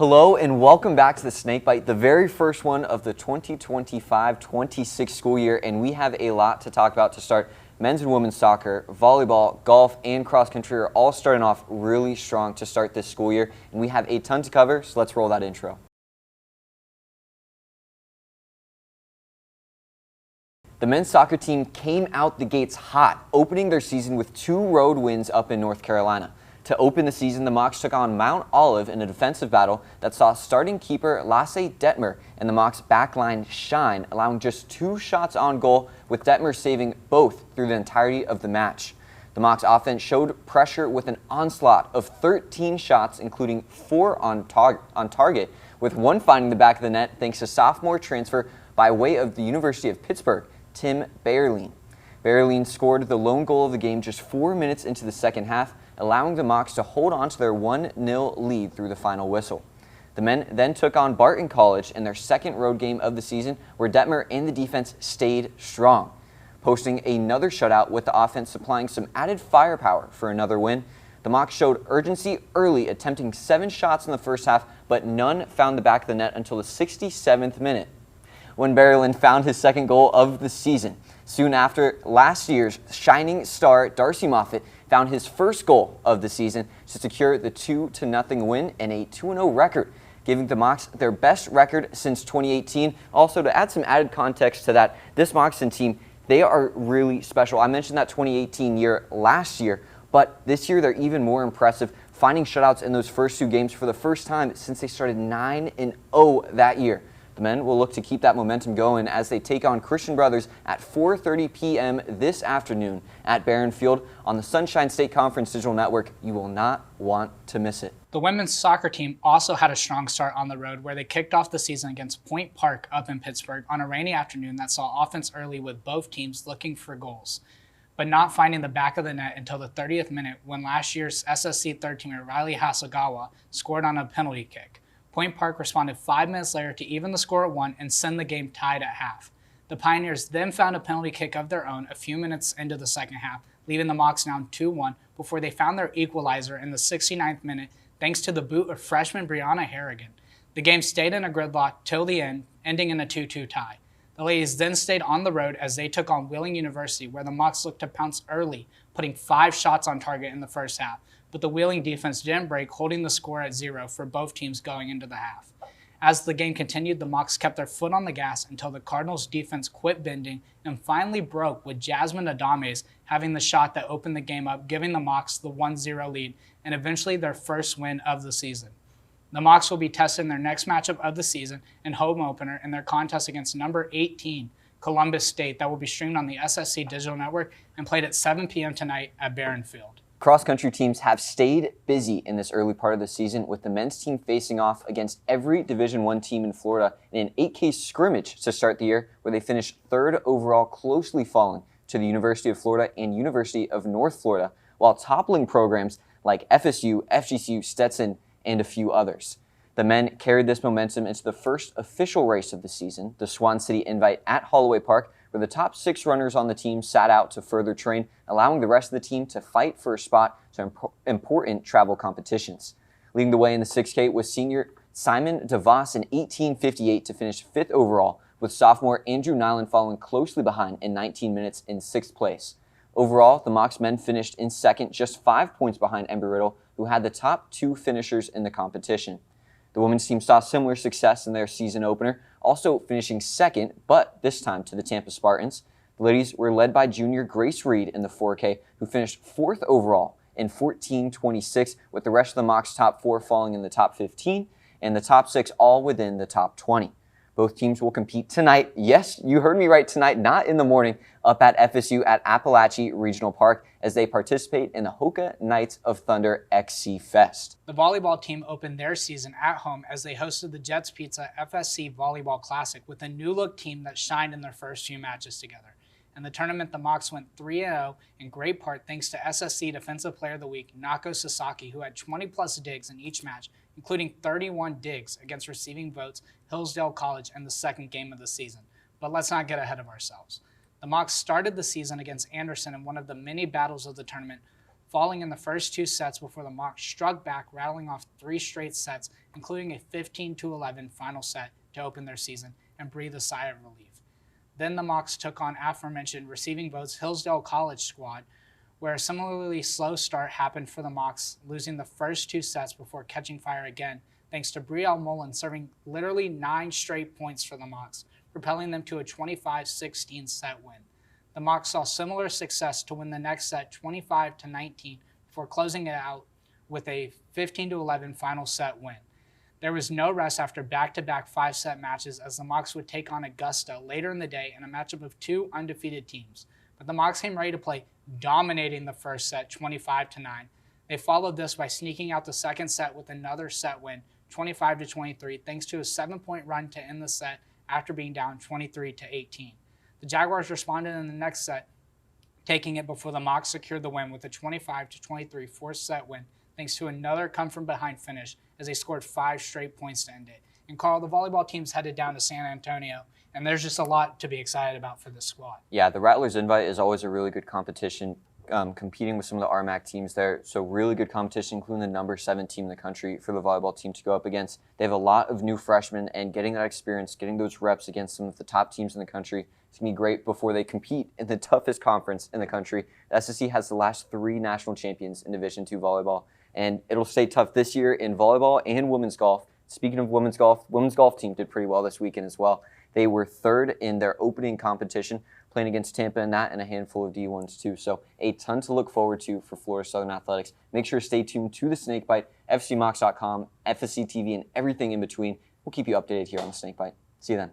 Hello and welcome back to the Snakebite, the very first one of the 2025-26 school year, and we have a lot to talk about to start. Men's and women's soccer, volleyball, golf, and cross country are all starting off really strong to start this school year, and we have a ton to cover, so let's roll that intro. The men's soccer team came out the gates hot, opening their season with 2 road wins up in North Carolina. To open the season, the Mocs took on Mount Olive in a defensive battle that saw starting keeper 𝙏𝙃𝙀 and the Mocs backline shine, allowing just 2 shots on goal, with 𝙃𝙀 saving both through the entirety of the match. The Mocs offense showed pressure with an onslaught of 13 shots, including 4 on target, with 1 finding the back of the net thanks to sophomore transfer by way of the University of Pittsburgh, Tim Bayerlein. Bayerlein scored the lone goal of the game just 4 minutes into the second half, allowing the Mocs to hold on to their 1-0 lead through the final whistle. The men then took on Barton College in their second road game of the season, where 𝙃𝙀 and the defense stayed strong, posting another shutout with the offense supplying some added firepower for another win. The Mocs showed urgency early, attempting 7 shots in the first half, but none found the back of the net until the 67th minute, when Bayerlein found his second goal of the season. Soon after, last year's shining star Darcy Moffitt found his first goal of the season to secure the 2-0 win and a 2-0 record, giving the Mocs their best record since 2018. Also, to add some added context to that, this Moxon team, they are really special. I mentioned that 2018 year last year, but this year they're even more impressive, finding shutouts in those first 2 games for the first time since they started 9-0 that year. The men will look to keep that momentum going as they take on Christian Brothers at 4:30 p.m. this afternoon at Barron Field on the Sunshine State Conference Digital Network. You will not want to miss it. The women's soccer team also had a strong start on the road, where they kicked off the season against Point Park up in Pittsburgh on a rainy afternoon that saw offense early, with both teams looking for goals, but not finding the back of the net until the 30th minute, when last year's SSC third-teamer Riley Hasegawa scored on a penalty kick. Point Park responded 5 minutes later to even the score at 1 and send the game tied at half. The Pioneers then found a penalty kick of their own a few minutes into the second half, leaving the Mocs down 2-1 before they found their equalizer in the 69th minute thanks to the boot of freshman Brianna Harrigan. The game stayed in a gridlock till the end, ending in a 2-2 tie. The ladies then stayed on the road as they took on Wheeling University, where the Mocs looked to pounce early, putting 5 shots on target in the first half, but the Wheeling defense didn't break, holding the score at 0 for both teams going into the half. As the game continued, the Mocs kept their foot on the gas until the Cardinals' defense quit bending and finally broke, with 𝙏𝙃𝙀 𝙀𝙀 having the shot that opened the game up, giving the Mocs the 1-0 lead and eventually their first win of the season. The Mocs will be tested in their next matchup of the season and home opener in their contest against number 18, Columbus State, that will be streamed on the SSC Digital Network and played at 7 p.m. tonight at Barron Field. Cross-country teams have stayed busy in this early part of the season, with the men's team facing off against every Division I team in Florida in an 8K scrimmage to start the year, where they finished 3rd overall, closely following to the University of Florida and University of North Florida, while toppling programs like FSU, FGCU, Stetson, and a few others. The men carried this momentum into the first official race of the season, the Swan City Invite at Holloway Park, where the top 6 runners on the team sat out to further train, allowing the rest of the team to fight for a spot to important travel competitions. Leading the way in the 6K was senior Simon DeVos in 18:58 to finish 5th overall, with sophomore Andrew Nyland following closely behind in 19 minutes in 6th place. Overall, the Mocs men finished in 2nd, just 5 points behind Embry-Riddle, who had the top 2 finishers in the competition. The women's team saw similar success in their season opener, also finishing 2nd, but this time to the Tampa Spartans. The ladies were led by junior Grace Reed in the 4K, who finished 4th overall in 14:26, with the rest of the Mocs top 4 falling in the top 15 and the top 6 all within the top 20. Both teams will compete tonight. Yes, you heard me right, tonight, not in the morning, up at FSU at Appalachia Regional Park as they participate in the Hoka Knights of Thunder XC Fest. The volleyball team opened their season at home as they hosted the Jets Pizza FSC Volleyball Classic with a new-look team that shined in their first few matches together. In the tournament, the Mocs went 3-0 in great part thanks to SSC Defensive Player of the Week Nako Sasaki, who had 20-plus digs in each match, including 31 digs against receiving votes Hillsdale College in the second game of the season. But let's not get ahead of ourselves. The Mocs started the season against Anderson in one of the many battles of the tournament, falling in the first 2 sets before the Mocs struck back, rattling off 3 straight sets, including a 15-11 final set to open their season and breathe a sigh of relief. Then the Mocs took on aforementioned receiving votes Hillsdale College squad, where a similarly slow start happened for the Mocs, losing the first 2 sets before catching fire again, thanks to Brielle Mullen serving literally 9 straight points for the Mocs, propelling them to a 25-16 set win. The Mocs saw similar success to win the next set 25-19 before closing it out with a 15-11 final set win. There was no rest after back-to-back 5-set matches, as the Mocs would take on Augusta later in the day in a matchup of 2 undefeated teams. But the Mocs came ready to play, dominating the first set 25-9. They followed this by sneaking out the second set with another set win, 25-23, thanks to a 7-point run to end the set after being down 23-18. The Jaguars responded in the next set, taking it before the Mocs secured the win with a 25-23 fourth set win, thanks to another come-from-behind finish as they scored 5 straight points to end it. And Carl, the volleyball team's headed down to San Antonio, and there's just a lot to be excited about for this squad. Yeah, the Rattlers Invite is always a really good competition, competing with some of the RMAC teams there. So really good competition, including the number 7 team in the country for the volleyball team to go up against. They have a lot of new freshmen, and getting that experience, getting those reps against some of the top teams in the country is going to be great before they compete in the toughest conference in the country. The SEC has the last 3 national champions in Division II volleyball, and it'll stay tough this year in volleyball and women's golf. Speaking of women's golf team did pretty well this weekend as well. They were 3rd in their opening competition, playing against Tampa and that, and a handful of D1s too. So a ton to look forward to for Florida Southern Athletics. Make sure to stay tuned to the Snakebite, FSCMocs.com, FSC TV, and everything in between. We'll keep you updated here on the Snakebite. See you then.